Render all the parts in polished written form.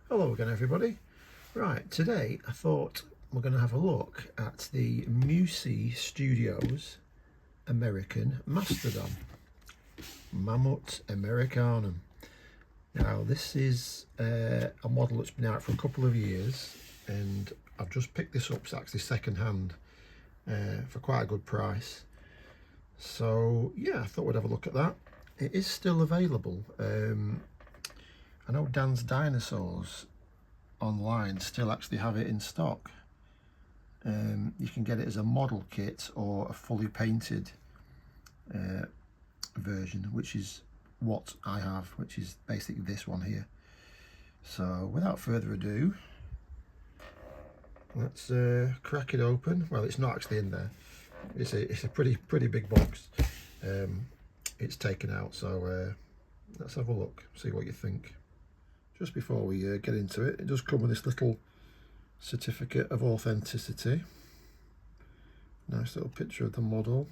Hello again everybody. Right, today I thought we're going to have a look at the Musee Studios American Mastodon, Mammoth Americanum. Now this is a model that's been out for a couple of years and I've just picked this up. It's actually second hand for quite a good price. So yeah, I thought we'd have a look at that. It is still available. I know Dan's Dinosaurs online still actually have it in stock. You can get it as a model kit or a fully painted version, which is what I have, which is basically this one here. So without further ado, let's crack it open. Well, it's not actually in there. It's a pretty big box. It's taken out, so let's have a look, see what you think. Just before we get into it, it does come with this little certificate of authenticity. Nice little picture of the model.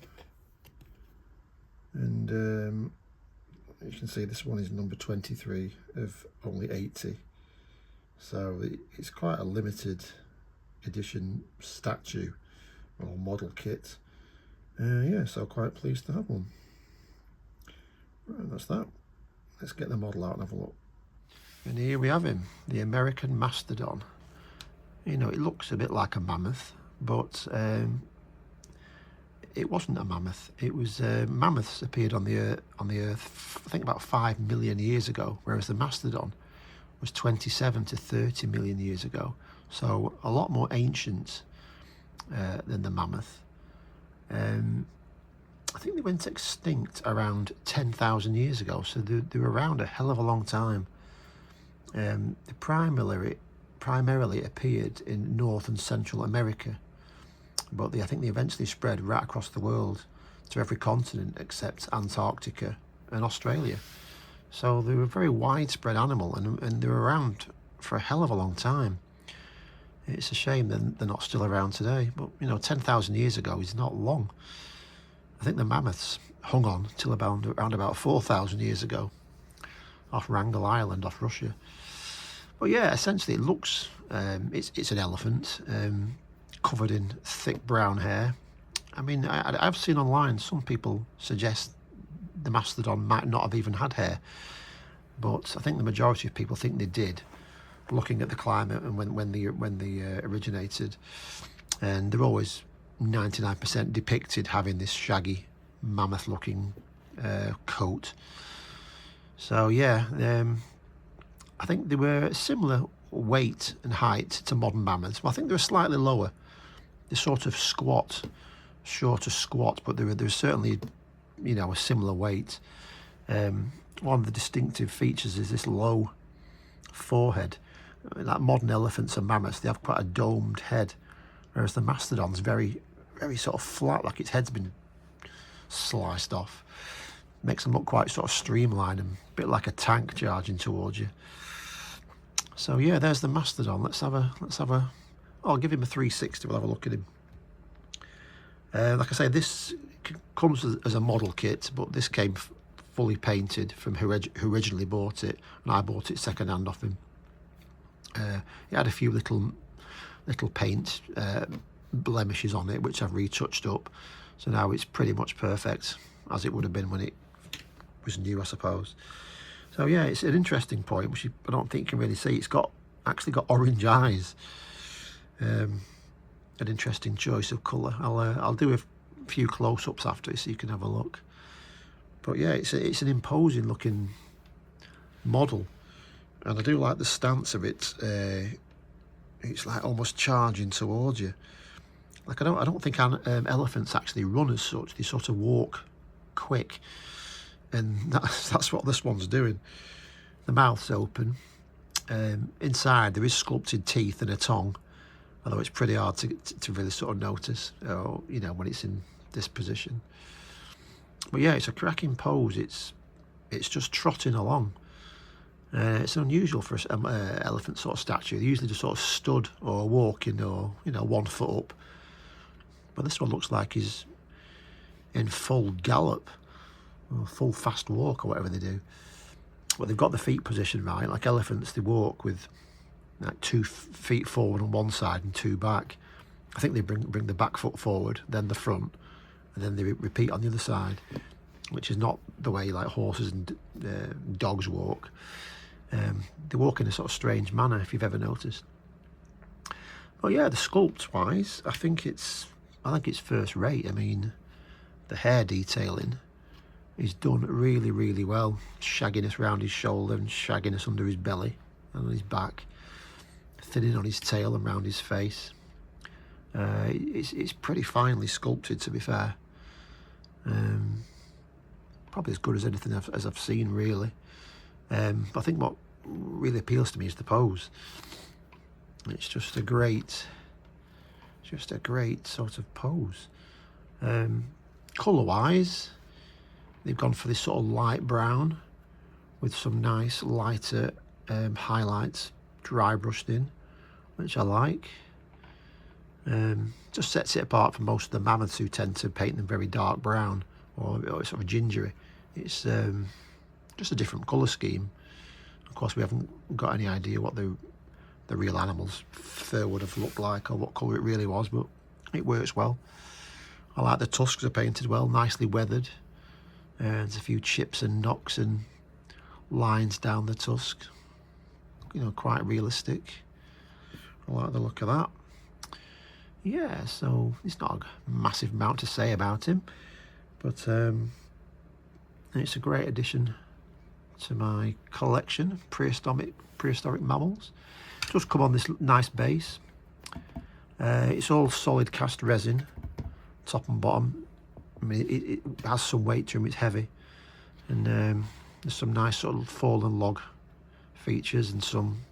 And you can see this one is number 23 of only 80. So it's quite a limited edition statue or model kit. Yeah, so quite pleased to have one. Right, that's that. Let's get the model out and have a look. And here we have him, the American Mastodon. You know, it looks a bit like a mammoth, but it wasn't a mammoth. It was mammoths appeared on the Earth, I think about 5 million years ago, whereas the Mastodon was 27 to 30 million years ago. So a lot more ancient than the mammoth. I think they went extinct around 10,000 years ago, so they were around a hell of a long time. They primarily appeared in North and Central America, but I think they eventually spread right across the world to every continent except Antarctica and Australia. So they were a very widespread animal, and they were around for a hell of a long time. It's a shame they're not still around today, but you know, 10,000 years ago is not long. I think the mammoths hung on till around about 4,000 years ago off Wrangel Island off Russia. But yeah, essentially it looks, it's an elephant covered in thick brown hair. I mean, I've seen online some people suggest the Mastodon might not have even had hair, but I think the majority of people think they did, looking at the climate and when they originated. And they're always 99% depicted having this shaggy mammoth looking coat. So yeah, I think they were similar weight and height to modern mammoths. Well, I think they were slightly lower. They're sort of squat, shorter squat, but they were certainly, you know, a similar weight. One of the distinctive features is this low forehead. Like modern elephants and mammoths, they have quite a domed head, whereas the Mastodon's very sort of flat, like its head's been sliced off. Makes them look quite sort of streamlined and a bit like a tank charging towards you. So yeah, there's the Mastodon. Let's have a I'll give him a 360. We'll have a look at him. Like I say, this comes as a model kit, but this came fully painted from who originally bought it, and I bought it second hand off him. It had a few little paint blemishes on it, which I've retouched up, so now it's pretty much perfect as it would have been when it was new, I suppose. So yeah, it's an interesting point, which I don't think you can really see. It's actually got orange eyes. An interesting choice of colour. I'll do a few close-ups after it so you can have a look. But yeah, it's an imposing looking model, and I do like the stance of it. It's like almost charging towards you. Like I don't think elephants actually run as such. They sort of walk quick, and that's what this one's doing. The mouth's open. Inside there is sculpted teeth and a tongue, although it's pretty hard to really sort of notice, you know, when it's in this position. But yeah, it's a cracking pose. It's just trotting along. It's unusual for an elephant sort of statue. They usually just sort of stood or walking, or you know, 1 foot up. But this one looks like he's in full gallop, or full fast walk, or whatever they do. But they've got the feet positioned right. Like elephants, they walk with like 2 feet forward on one side and 2 back. I think they bring the back foot forward, then the front, and then they repeat on the other side, which is not the way like horses and dogs walk. They walk in a sort of strange manner, if you've ever noticed. But yeah, the sculpt wise, I think it's first rate. I mean, the hair detailing is done really, really well. Shagginess around his shoulder and shagginess under his belly and on his back, thinning on his tail and around his face. It's pretty finely sculpted, to be fair. Probably as good as anything as I've seen, really. But I think what really appeals to me is the pose. It's just a great sort of pose. Colour-wise, they've gone for this sort of light brown with some nice lighter highlights dry brushed in, which I like. Just sets it apart from most of the mammoths who tend to paint them very dark brown or sort of gingery. It's just a different colour scheme. Of course, we haven't got any idea what the real animal's fur would have looked like or what colour it really was, but it works well. I like the tusks are painted well, nicely weathered. There's a few chips and knocks and lines down the tusk. You know, quite realistic. I like the look of that. Yeah, so it's not a massive amount to say about him, but it's a great addition to my collection of prehistoric mammals. It does come on this nice base. It's all solid cast resin, top and bottom. I mean, it has some weight to him, it's heavy. And there's some nice sort of fallen log features and some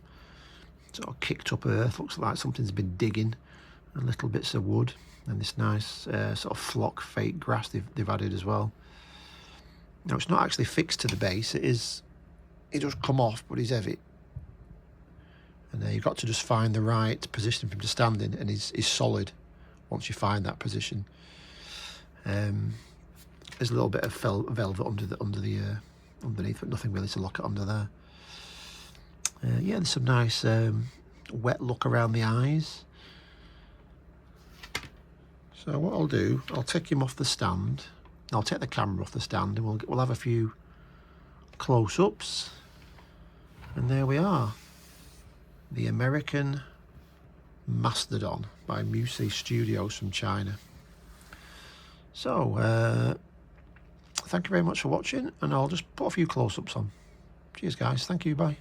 sort of kicked up earth. Looks like something's been digging, and little bits of wood. And this nice sort of flock fake grass they've added as well. Now, it's not actually fixed to the base. It does come off, but he's heavy. And you've got to just find the right position for him to stand in, and he's solid once you find that position. There's a little bit of velvet underneath, but nothing really to lock it under there. Yeah, there's some nice wet look around the eyes. So what I'll do, I'll take him off the stand. I'll take the camera off the stand, and we'll have a few close-ups. And there we are. The American Mastodon by Musee Studios from China. So, thank you very much for watching, and I'll just put a few close-ups on. Cheers, guys. Thank you. Bye.